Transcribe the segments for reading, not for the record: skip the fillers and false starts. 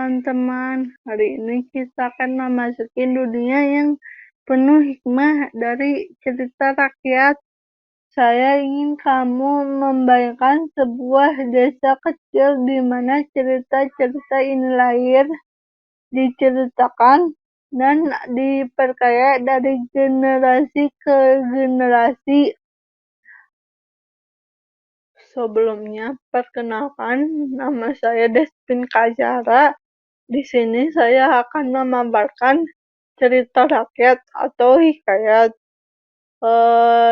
teman-teman. Hari ini kita akan memasuki dunia yang penuh hikmah dari cerita rakyat. Saya ingin kamu membayangkan sebuah desa kecil di mana cerita-cerita ini lahir, diceritakan, dan diperkaya dari generasi ke generasi. Sebelumnya, perkenalkan, nama saya Despin Kajara. Di sini saya akan memaparkan cerita rakyat atau hikayat.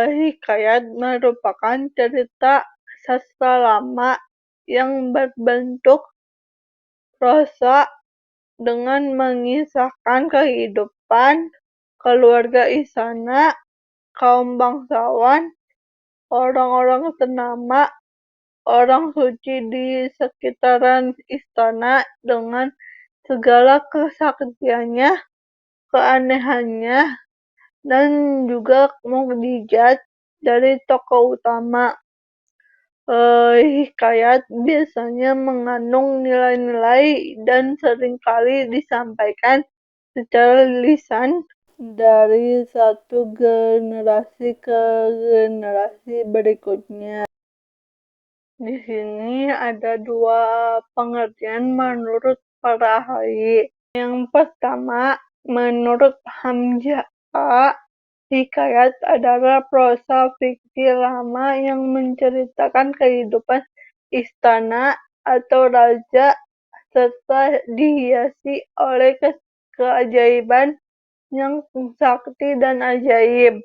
Hikayat merupakan cerita sastra lama yang berbentuk prosa dengan mengisahkan kehidupan keluarga istana, kaum bangsawan, orang-orang ternama, orang suci di sekitaran istana dengan segala kesaktiannya, keanehannya, dan juga mukjizat dari tokoh utama. Hikayat biasanya mengandung nilai-nilai dan seringkali disampaikan secara lisan dari satu generasi ke generasi berikutnya. Di sini ada dua pengertian menurut para ahli. Yang pertama, menurut Hamzah, hikayat adalah prosa fiksi lama yang menceritakan kehidupan istana atau raja serta dihiasi oleh keajaiban yang sakti dan ajaib.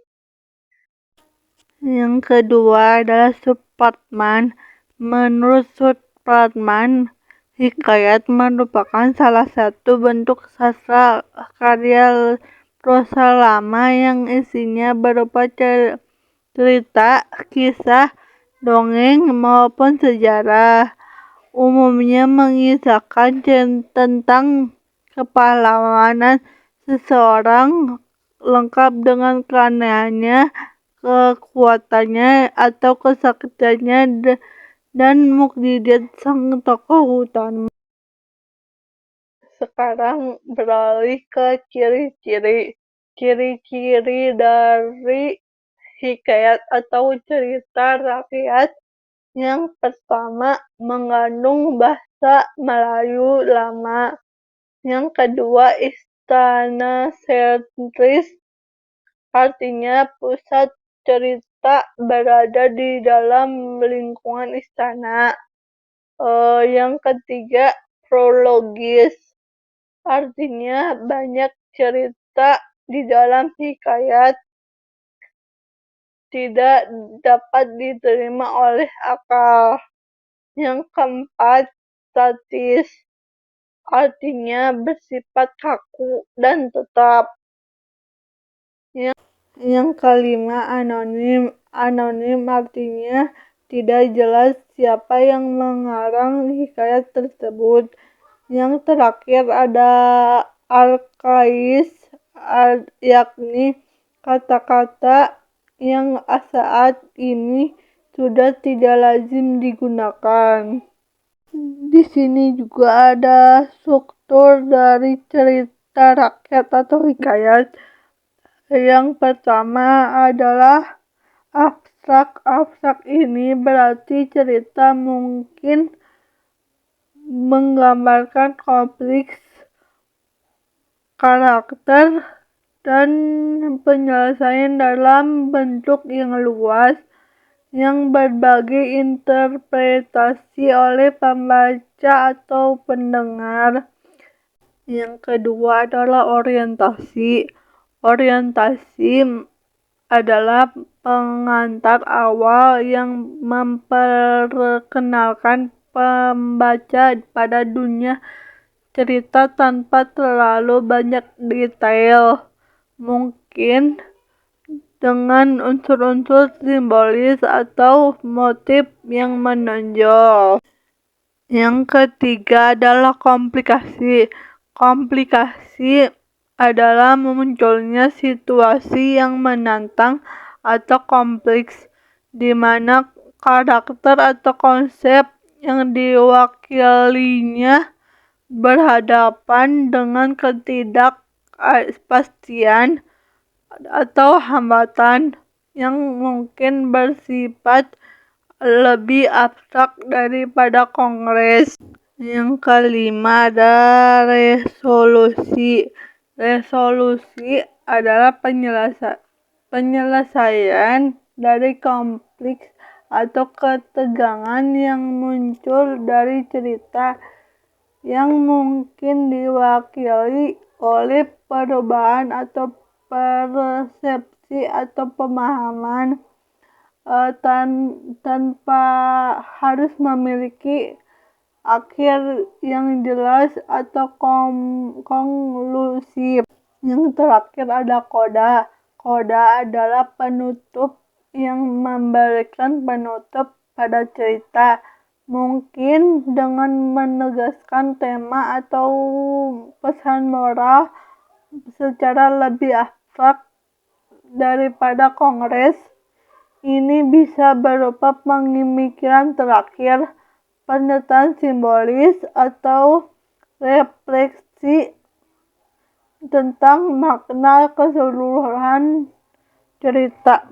Yang kedua adalah Supratman. Menurut Supratman, hikayat merupakan salah satu bentuk sastra karya prosa lama yang isinya berupa cerita, kisah, dongeng, maupun sejarah. Umumnya mengisahkan tentang kepahlawanan seseorang lengkap dengan keanehannya, kekuatannya atau kesaktiannya, dan mukjizat sang tokoh utama. Sekarang beralih ke ciri-ciri. Ciri-ciri dari hikayat atau cerita rakyat. Yang pertama, mengandung bahasa Melayu lama. Yang kedua, istana sentris, artinya pusat cerita berada di dalam lingkungan istana. Yang ketiga, prologis, artinya banyak cerita di dalam hikayat tidak dapat diterima oleh akal. Yang keempat, statis, artinya bersifat kaku dan tetap. Yang kelima, anonim. Anonim artinya tidak jelas siapa yang mengarang hikayat tersebut. Yang terakhir ada arkais, yakni kata-kata yang saat ini sudah tidak lazim digunakan. Di sini juga ada struktur dari cerita rakyat atau hikayat. Yang pertama adalah abstrak. Abstrak ini berarti cerita mungkin menggambarkan kompleks karakter dan penyelesaian dalam bentuk yang luas yang berbagai interpretasi oleh pembaca atau pendengar. Yang kedua adalah orientasi. Orientasi adalah pengantar awal yang memperkenalkan pembaca pada dunia cerita tanpa terlalu banyak detail, mungkin dengan unsur-unsur simbolis atau motif yang menonjol. Yang ketiga adalah komplikasi. Komplikasi adalah munculnya situasi yang menantang atau kompleks, di mana karakter atau konsep yang diwakilinya berhadapan dengan ketidakpastian atau hambatan yang mungkin bersifat lebih abstrak daripada kongres. Yang kelima ada resolusi. Resolusi adalah penyelesaian dari konflik atau ketegangan yang muncul dari cerita yang mungkin diwakili oleh perubahan atau persepsi atau pemahaman tanpa harus memiliki akhir yang jelas atau konklusif. Yang terakhir ada koda. Koda adalah penutup yang memberikan penutup pada cerita, mungkin dengan menegaskan tema atau pesan moral secara lebih abstrak daripada kongres. Ini bisa berupa pemikiran terakhir, pernyataan simbolis, atau refleksi tentang makna keseluruhan cerita.